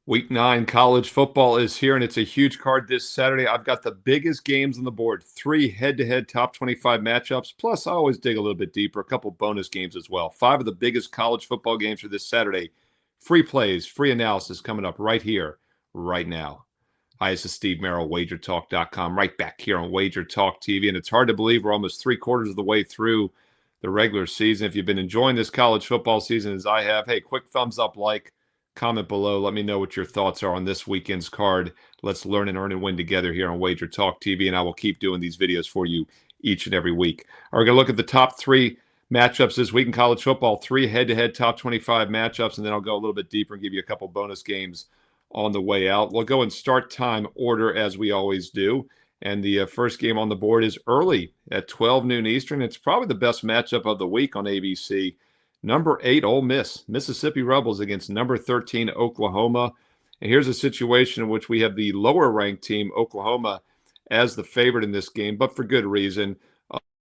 Week 9 college football is here, and it's a huge card this Saturday. I've got the biggest games on the board, 3 head-to-head top 25 matchups, plus I always dig a little bit deeper, a couple bonus games as well. 5 of the biggest college football games for this Saturday. Free plays, free analysis coming up right here, right now. Hi, this is Steve Merril, WagerTalk.com, right back here on WagerTalk TV, and it's hard to believe we're almost 3/4 of the way through the regular season. If you've been enjoying this college football season as I have, hey, quick thumbs up, comment below. Let me know what your thoughts are on this weekend's card. Let's learn and earn and win together here on Wager Talk TV, and I will keep doing these videos for you each and every week. We're going to look at the top 3 matchups this week in college football, 3 head-to-head top 25 matchups, and then I'll go a little bit deeper and give you a couple bonus games on the way out. We'll go in start time order as we always do, and the first game on the board is early at 12 noon Eastern. It's probably the best matchup of the week on ABC. Number 8, Ole Miss, Mississippi Rebels against number 13, Oklahoma. And here's a situation in which we have the lower-ranked team, Oklahoma, as the favorite in this game, but for good reason.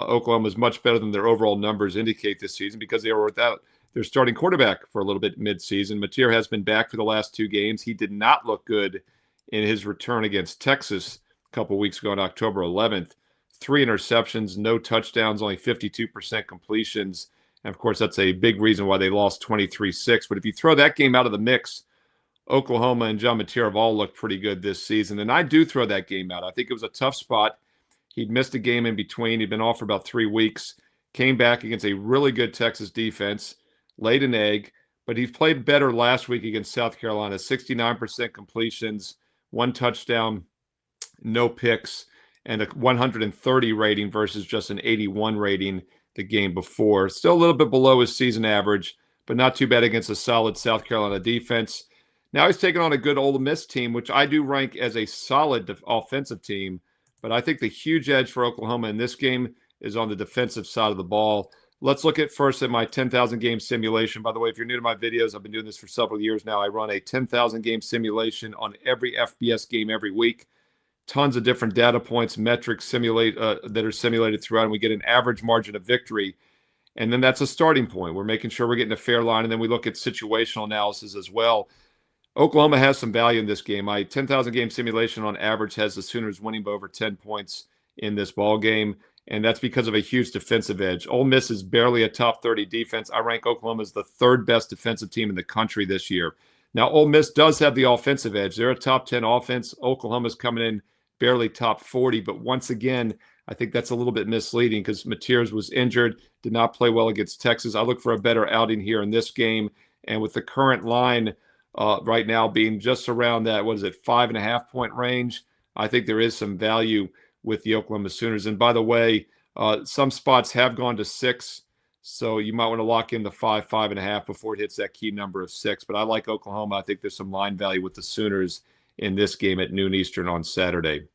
Oklahoma is much better than their overall numbers indicate this season because they were without their starting quarterback for a little bit mid-season. Mateer has been back for the last 2 games. He did not look good in his return against Texas a couple weeks ago on October 11th. 3 interceptions, no touchdowns, only 52% completions. And, of course, that's a big reason why they lost 23-6. But if you throw that game out of the mix, Oklahoma and John Mateer have all looked pretty good this season. And I do throw that game out. I think it was a tough spot. He'd missed a game in between. He'd been off for about 3 weeks. Came back against a really good Texas defense. Laid an egg. But he played better last week against South Carolina. 69% completions, 1 touchdown, no picks, and a 130 rating versus just an 81 rating the game before. Still a little bit below his season average, but not too bad against a solid South Carolina defense. Now he's taking on a good Ole Miss team, which I do rank as a solid offensive team, but I think the huge edge for Oklahoma in this game is on the defensive side of the ball. Let's look at first at my 10,000 game simulation. By the way, if you're new to my videos, I've been doing this for several years now. I run a 10,000 game simulation on every FBS game every week. Tons of different data points, metrics that are simulated throughout, and we get an average margin of victory. And then that's a starting point. We're making sure we're getting a fair line, and then we look at situational analysis as well. Oklahoma has some value in this game. My 10,000 game simulation on average has the Sooners winning by over 10 points in this ball game, and that's because of a huge defensive edge. Ole Miss is barely a top 30 defense. I rank Oklahoma as the 3rd best defensive team in the country this year. Now, Ole Miss does have the offensive edge. They're a top 10 offense. Oklahoma's coming in barely top 40, but once again, I think that's a little bit misleading because Mateers was injured, did not play well against Texas. I look for a better outing here in this game, and with the current line right now being just around that, 5.5 point range, I think there is some value with the Oklahoma Sooners. And by the way, some spots have gone to 6, so you might want to lock in the 5.5 before it hits that key number of 6. But I like Oklahoma. I think there's some line value with the Sooners in this game at noon Eastern on Saturday.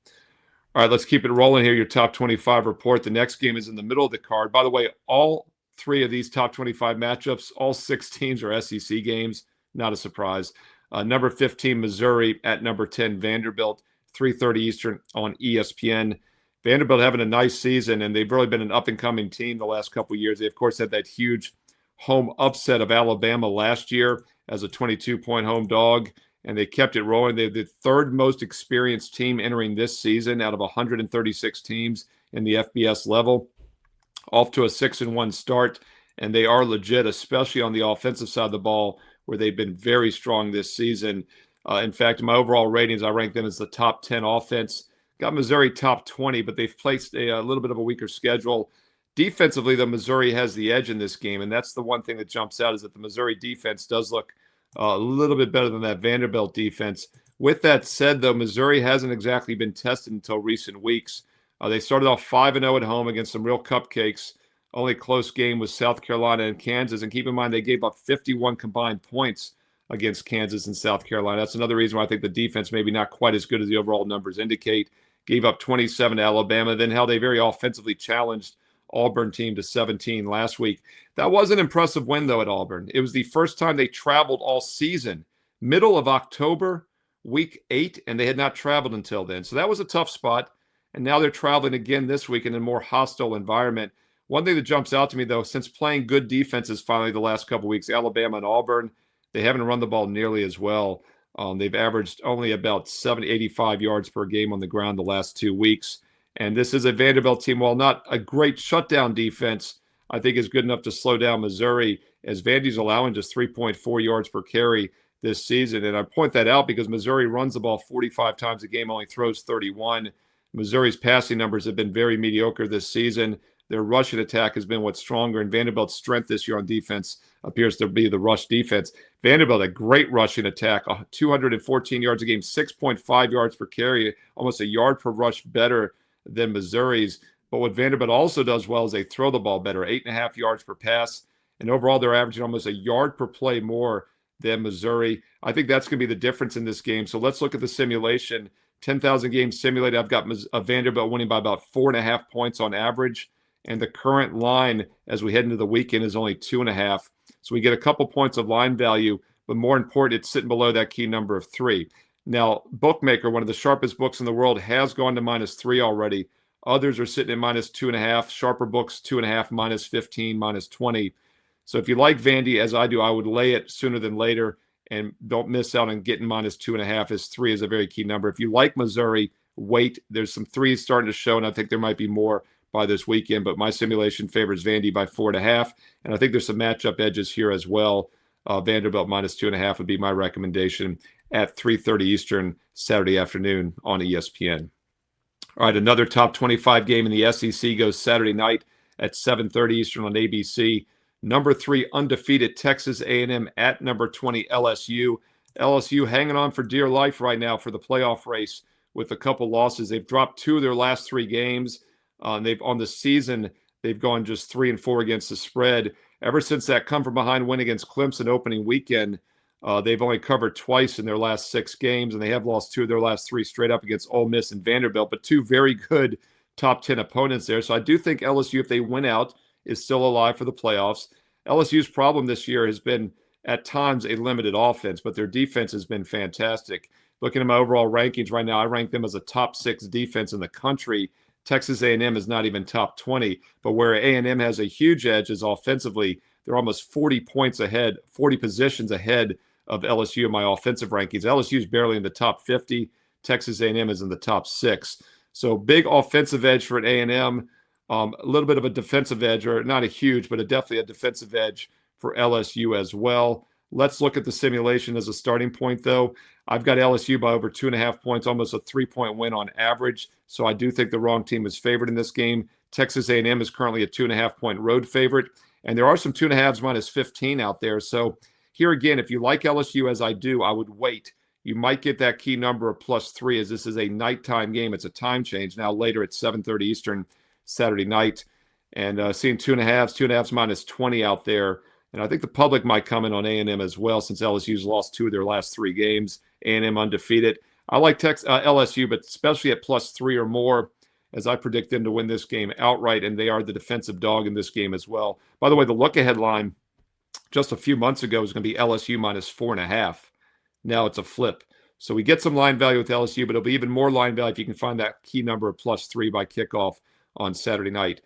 All right, let's keep it rolling here. Your top 25 report. The next game is in the middle of the card. By the way, all 3 of these top 25 matchups, all 6 teams are SEC games. Not a surprise. Number 15, Missouri at number 10, Vanderbilt, 3:30 Eastern on ESPN. Vanderbilt having a nice season, and they've really been an up-and-coming team the last couple of years. They, of course, had that huge home upset of Alabama last year as a 22-point home dog, and they kept it rolling. They're the 3rd most experienced team entering this season out of 136 teams in the FBS level, off to a 6-1 start, and they are legit, especially on the offensive side of the ball, where they've been very strong this season. In fact, in my overall ratings, I rank them as the top 10 offense. Got Missouri top 20, but they've placed a little bit of a weaker schedule. Defensively, though, Missouri has the edge in this game, and that's the one thing that jumps out is that the Missouri defense does look a little bit better than that Vanderbilt defense. With that said, though, Missouri hasn't exactly been tested until recent weeks. They started off 5-0 at home against some real cupcakes. Only close game was South Carolina and Kansas. And keep in mind, they gave up 51 combined points against Kansas and South Carolina. That's another reason why I think the defense maybe not quite as good as the overall numbers indicate. Gave up 27 to Alabama, then held a very offensively challenged Auburn team to 17 last week. That was an impressive win, though, at Auburn. It was the first time they traveled all season, middle of October, week 8, and they had not traveled until then. So that was a tough spot, and now they're traveling again this week in a more hostile environment. One thing that jumps out to me, though, since playing good defenses finally the last couple of weeks, Alabama and Auburn, they haven't run the ball nearly as well. They've averaged only about 85 yards per game on the ground the last 2 weeks. And this is a Vanderbilt team, while not a great shutdown defense, I think is good enough to slow down Missouri, as Vandy's allowing just 3.4 yards per carry this season. And I point that out because Missouri runs the ball 45 times a game, only throws 31. Missouri's passing numbers have been very mediocre this season. Their rushing attack has been what's stronger, and Vanderbilt's strength this year on defense appears to be the rush defense. Vanderbilt, a great rushing attack, 214 yards a game, 6.5 yards per carry, almost a yard per rush better than Missouri's. But what Vanderbilt also does well is they throw the ball better, 8.5 yards per pass. And overall, they're averaging almost a yard per play more than Missouri. I think that's going to be the difference in this game. So let's look at the simulation. 10,000 games simulated. I've got Vanderbilt winning by about 4.5 points on average. And the current line as we head into the weekend is only 2.5. So we get a couple points of line value, but more important, it's sitting below that key number of 3. Now, Bookmaker, one of the sharpest books in the world, has gone to -3 already. Others are sitting at -2.5. Sharper books, 2.5, -15, -20. So if you like Vandy, as I do, I would lay it sooner than later, and don't miss out on getting -2.5, as 3 is a very key number. If you like Missouri, wait. There's some 3s starting to show, and I think there might be more by this weekend, but my simulation favors Vandy by 4.5, and I think there's some matchup edges here as well. Vanderbilt -2.5 would be my recommendation at 3:30 Eastern Saturday afternoon on ESPN. All right, another top 25 game in the SEC goes Saturday night at 7:30 Eastern on ABC. Number 3 undefeated Texas A&M at number 20 LSU. LSU hanging on for dear life right now for the playoff race with a couple losses. They've dropped 2 of their last 3 games. They've on the season, they've gone just 3-4 against the spread. Ever since that come from behind win against Clemson opening weekend, they've only covered twice in their last 6 games, and they have lost 2 of their last 3 straight up against Ole Miss and Vanderbilt, but 2 very good top 10 opponents there. So I do think LSU, if they win out, is still alive for the playoffs. LSU's problem this year has been at times a limited offense, but their defense has been fantastic. Looking at my overall rankings right now, I rank them as a top 6 defense in the country. Texas A&M is not even top 20, but where A&M has a huge edge is offensively. They're almost 40 points ahead, 40 positions ahead of LSU in my offensive rankings. LSU is barely in the top 50. Texas A&M is in the top 6. So big offensive edge for an A&M, a little bit of a defensive edge, or not a huge, but definitely a defensive edge for LSU as well. Let's look at the simulation as a starting point, though. I've got LSU by over 2.5 points, almost a 3-point win on average. So I do think the wrong team is favored in this game. Texas A&M is currently a 2.5-point road favorite. And there are some 2.5s -15 out there. So here again, if you like LSU as I do, I would wait. You might get that key number of +3, as this is a nighttime game. It's a time change now later at 7:30 Eastern Saturday night. And seeing 2.5s -20 out there. And I think the public might come in on A&M as well, since LSU's lost 2 of their last 3 games. A&M undefeated. I like LSU, but especially at +3 or more, as I predict them to win this game outright, and they are the defensive dog in this game as well. By the way, the look-ahead line just a few months ago was going to be LSU -4.5. Now it's a flip. So we get some line value with LSU, but it'll be even more line value if you can find that key number of +3 by kickoff on Saturday night.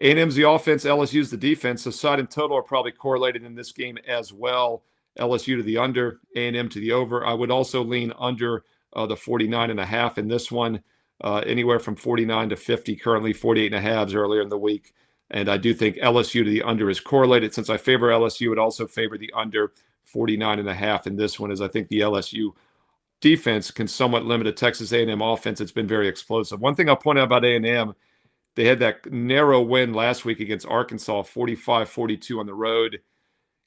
A&M's the offense, LSU's the defense. So side and total are probably correlated in this game as well. LSU to the under, A&M to the over. I would also lean under the 49.5 in this one, anywhere from 49 to 50, currently 48.5 earlier in the week. And I do think LSU to the under is correlated. Since I favor LSU, would also favor the under 49.5 in this one, as I think the LSU defense can somewhat limit a Texas A&M offense. It's been very explosive. One thing I'll point out about A&M, they had that narrow win last week against Arkansas, 45-42 on the road.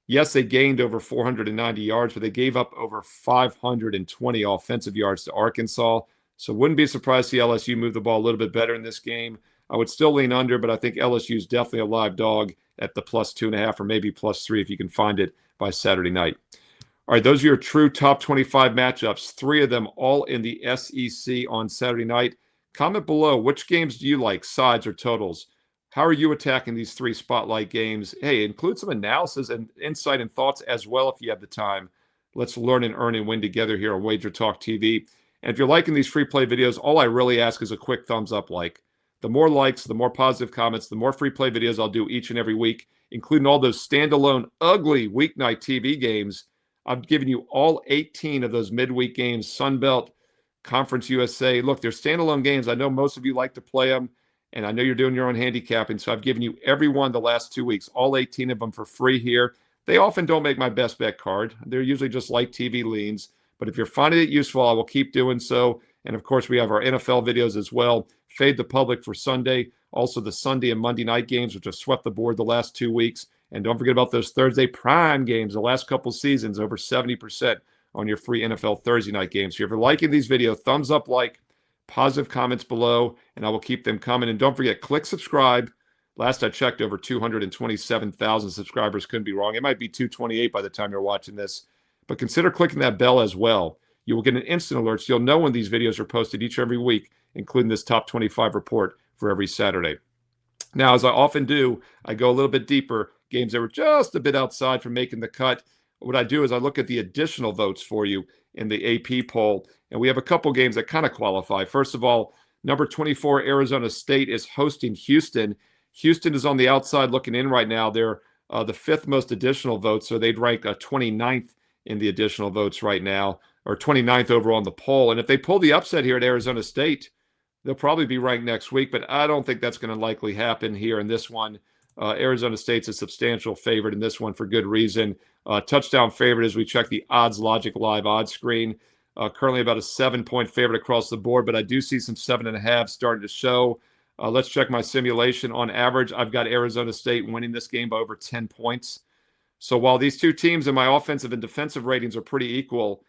Yes, they gained over 490 yards, but they gave up over 520 offensive yards to Arkansas. So wouldn't be surprised to see LSU move the ball a little bit better in this game. I would still lean under, but I think LSU is definitely a live dog at the +2.5 or maybe +3 if you can find it by Saturday night. All right, those are your true top 25 matchups, 3 of them all in the SEC on Saturday night. Comment below, which games do you like, sides or totals? How are you attacking these 3 spotlight games? Hey, include some analysis and insight and thoughts as well if you have the time. Let's learn and earn and win together here on WagerTalk TV. And if you're liking these free play videos, all I really ask is a quick thumbs up like. The more likes, the more positive comments, the more free play videos I'll do each and every week, including all those standalone, ugly weeknight TV games. I've given you all 18 of those midweek games, Sun Belt, Conference USA. Look, they're standalone games. I know most of you like to play them, and I know you're doing your own handicapping. So I've given you every one the last 2 weeks, all 18 of them for free here. They often don't make my best bet card. They're usually just light TV leans. But if you're finding it useful, I will keep doing so. And of course, we have our NFL videos as well. Fade the Public for Sunday. Also, the Sunday and Monday night games, which have swept the board the last 2 weeks. And don't forget about those Thursday prime games, the last couple seasons, over 70% on your free NFL Thursday night games. So if you're liking these videos, thumbs up, like, positive comments below, and I will keep them coming. And don't forget, click subscribe. Last I checked, over 227,000 subscribers. Couldn't be wrong. It might be 228 by the time you're watching this. But consider clicking that bell as well. You will get an instant alert, so you'll know when these videos are posted each and every week, including this top 25 report for every Saturday. Now, as I often do, I go a little bit deeper. Games that were just a bit outside from making the cut. What I do is I look at the additional votes for you in the AP poll, and we have a couple games that kind of qualify. First of all, number 24, Arizona State is hosting Houston. Houston is on the outside looking in right now. They're the fifth most additional votes, so they'd rank 29th in the additional votes right now, or 29th overall in the poll. And if they pull the upset here at Arizona State, they'll probably be ranked next week, but I don't think that's going to likely happen here in this one. Arizona State's a substantial favorite in this one for good reason. Touchdown favorite as we check the Odds Logic Live odds screen. Currently about a 7-point favorite across the board, but I do see some 7.5 starting to show. Let's check my simulation. On average, I've got Arizona State winning this game by over 10 points. So while these two teams in my offensive and defensive ratings are pretty equal,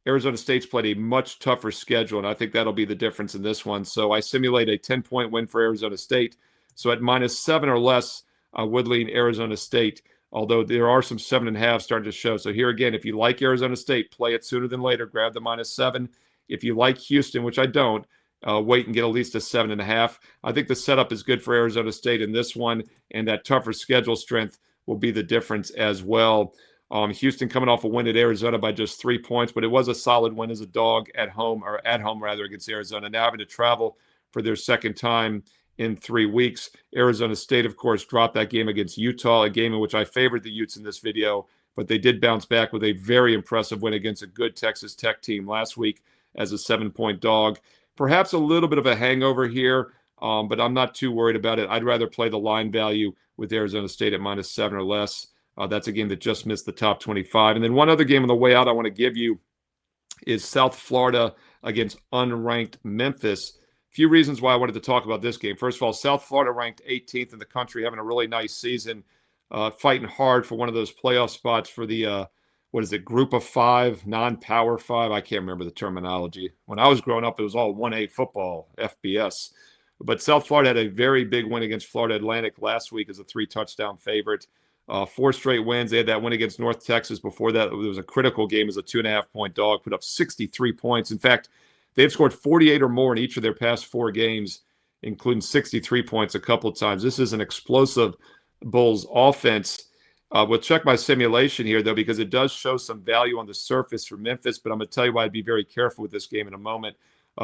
Arizona State's played a much tougher schedule, and I think that'll be the difference in this one. So I simulate a 10-point win for Arizona State. So at -7 or less, I would lean Arizona State, although there are some 7.5 starting to show. So here again, if you like Arizona State, play it sooner than later. Grab the -7. If you like Houston, which I don't, wait and get at least a 7.5. I think the setup is good for Arizona State in this one, and that tougher schedule strength will be the difference as well. Houston coming off a win at Arizona by just 3 points, but it was a solid win as a dog at home against Arizona. Now having to travel for their second time in 3 weeks. Arizona State, of course, dropped that game against Utah, a game in which I favored the Utes in this video, but they did bounce back with a very impressive win against a good Texas Tech team last week as a 7-point dog. Perhaps a little bit of a hangover here, but I'm not too worried about it. I'd rather play the line value with Arizona State at -7 or less. That's a game that just missed the top 25. And then one other game on the way out I want to give you is South Florida against unranked Memphis. A few reasons why I wanted to talk about this game. First of all, South Florida ranked 18th in the country, having a really nice season, fighting hard for one of those playoff spots for the, group of 5, non-power 5? I can't remember the terminology. When I was growing up, it was all 1A football, FBS. But South Florida had a very big win against Florida Atlantic last week as a 3-touchdown favorite. 4 straight wins. They had that win against North Texas. Before that, it was a critical game as a 2.5-point dog, put up 63 points. In fact, they've scored 48 or more in each of their past 4 games, including 63 points a couple of times. This is an explosive Bulls offense. We'll check my simulation here, though, because it does show some value on the surface for Memphis, but I'm going to tell you why I'd be very careful with this game in a moment.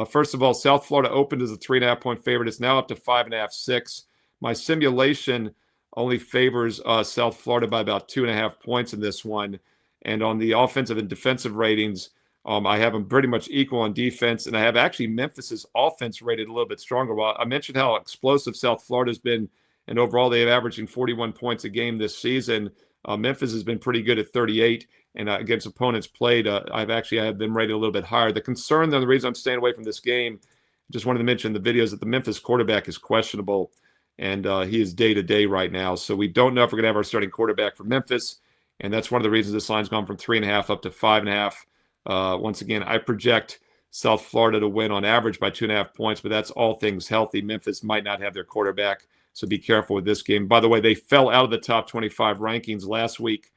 First of all, South Florida opened as a 3.5-point favorite. It's now up to 5.5, 6. My simulation only favors South Florida by about 2.5 points in this one. And on the offensive and defensive ratings, I have them pretty much equal on defense, and I have actually Memphis's offense rated a little bit stronger. Well, I mentioned how explosive South Florida's been, and overall they have averaging 41 points a game this season. Memphis has been pretty good at 38, and against opponents played, I have them rated a little bit higher. The concern, though, the reason I'm staying away from this game, just wanted to mention in the videos that the Memphis quarterback is questionable, and he is day-to-day right now. So we don't know if we're going to have our starting quarterback for Memphis, and that's one of the reasons this line's gone from 3.5 up to 5.5. Once again, I project South Florida to win on average by 2.5 points, but that's all things healthy. Memphis might not have their quarterback, so be careful with this game. By the way, they fell out of the top 25 rankings last week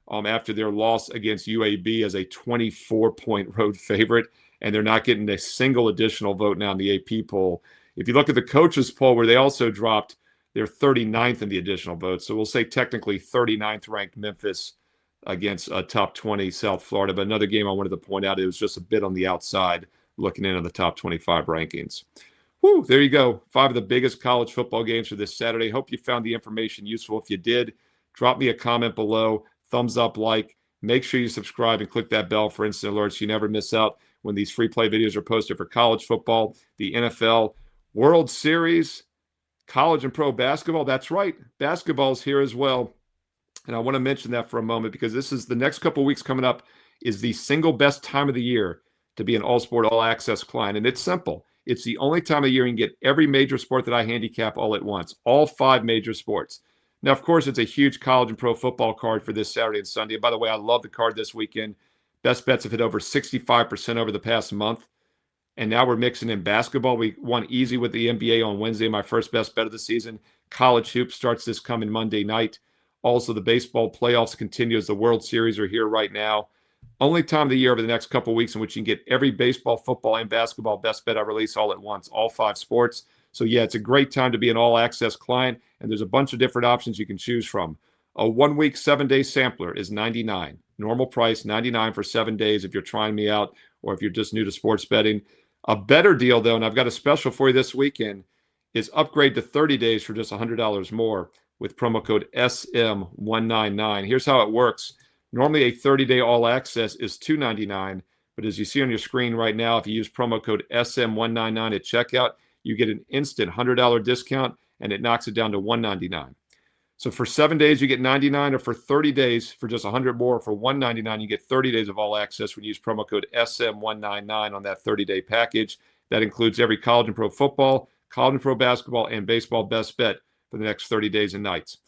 after their loss against UAB as a 24-point road favorite, and they're not getting a single additional vote now in the AP poll. If you look at the coaches poll, where they also dropped, they're 39th in the additional votes. So we'll say technically 39th ranked Memphis against top 20 South Florida. But another game I wanted to point out, it was just a bit on the outside looking into the top 25 rankings. Whew, there you go. 5 of the biggest college football games for this Saturday. Hope you found the information useful. If you did, drop me a comment below, thumbs up, like, Make sure you subscribe and click that bell for instant alerts so you never miss out when these free play videos are posted for college football, the NFL, World Series, college and pro basketball. That's right, basketball's here as well. And I want to mention that for a moment because this is the next couple of weeks coming up is the single best time of the year to be an all-sport, all-access client. And it's simple. It's the only time of year you can get every major sport that I handicap all at once, all 5 major sports. Now, of course, it's a huge college and pro football card for this Saturday and Sunday. And by the way, I love the card this weekend. Best bets have hit over 65% over the past month. And now we're mixing in basketball. We won easy with the NBA on Wednesday, my first best bet of the season. College hoops starts this coming Monday night. Also, the baseball playoffs continue as the World Series are here right now. Only time of the year over the next couple of weeks in which you can get every baseball, football, and basketball best bet I release all at once, all 5 sports. So, yeah, it's a great time to be an all-access client, and there's a bunch of different options you can choose from. A 1-week, 7-day sampler is $99. Normal price, $99 for 7 days if you're trying me out or if you're just new to sports betting. A better deal, though, and I've got a special for you this weekend, is upgrade to 30 days for just $100 more with promo code SM199. Here's how it works. Normally, a 30-day all-access is $299, but as you see on your screen right now, if you use promo code SM199 at checkout, you get an instant $100 discount, and it knocks it down to $199. So for 7 days, you get $99, or for 30 days, for just $100 more, for $199, you get 30 days of all-access when you use promo code SM199 on that 30-day package. That includes every college and pro football, college and pro basketball, and baseball best bet for the next 30 days and nights.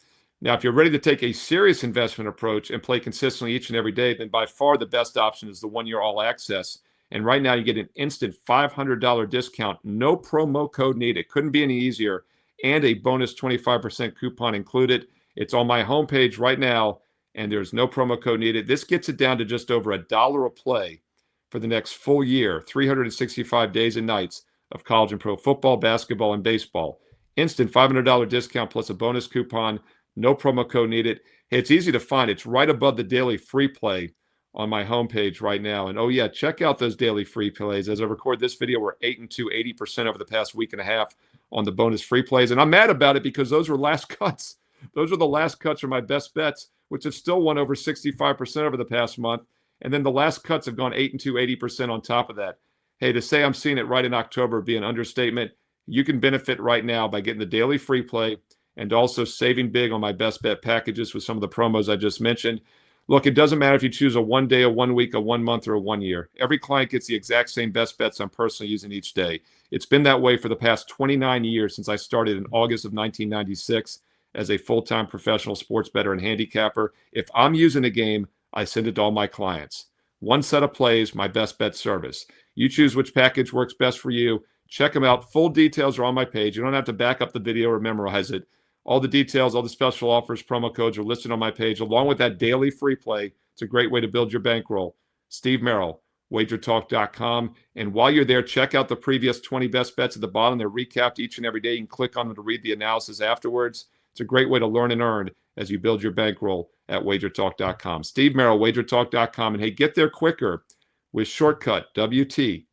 Now, if you're ready to take a serious investment approach and play consistently each and every day, then by far the best option is the 1-year all-access. And right now, you get an instant $500 discount, no promo code needed. Couldn't be any easier, and a bonus 25% coupon included. It's on my homepage right now, and there's no promo code needed. This gets it down to just over $1 a play for the next full year, 365 days and nights of college and pro football, basketball, and baseball. Instant $500 discount plus a bonus coupon. No promo code needed. Hey, it's easy to find. It's right above the daily free play on my homepage right now. And oh yeah, check out those daily free plays. As I record this video, we're 8-2, 80% over the past week and a half on the bonus free plays. And I'm mad about it because those were last cuts. Those were the last cuts of my best bets, which have still won over 65% over the past month. And then the last cuts have gone 8-2, 80% on top of that. Hey, to say I'm seeing it right in October would be an understatement. You can benefit right now by getting the daily free play and also saving big on my best bet packages with some of the promos I just mentioned. Look, it doesn't matter if you choose a 1 day, a 1 week, a 1 month, or a 1 year. Every client gets the exact same best bets I'm personally using each day. It's been that way for the past 29 years since I started in August of 1996 as a full-time professional sports bettor and handicapper. If I'm using a game, I send it to all my clients. 1 set of plays, my best bet service. You choose which package works best for you. Check them out. Full details are on my page. You don't have to back up the video or memorize it. All the details, all the special offers, promo codes are listed on my page, along with that daily free play. It's a great way to build your bankroll. Steve Merril, WagerTalk.com. And while you're there, check out the previous 20 best bets at the bottom. They're recapped each and every day. You can click on them to read the analysis afterwards. It's a great way to learn and earn as you build your bankroll at WagerTalk.com. Steve Merril, WagerTalk.com. And hey, get there quicker with shortcut wt.buzz/SM.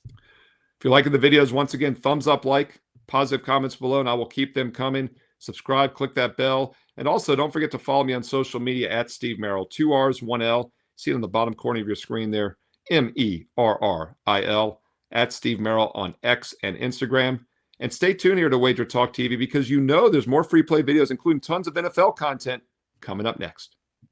If you're liking the videos, once again, thumbs up, like, positive comments below, and I will keep them coming. Subscribe, click that bell. And also, don't forget to follow me on social media at Steve Merril. 2 R's, 1 L. See it on the bottom corner of your screen there. MERRIL at Steve Merril on X and Instagram. And stay tuned here to Wager Talk TV because you know there's more free play videos, including tons of NFL content, coming up next.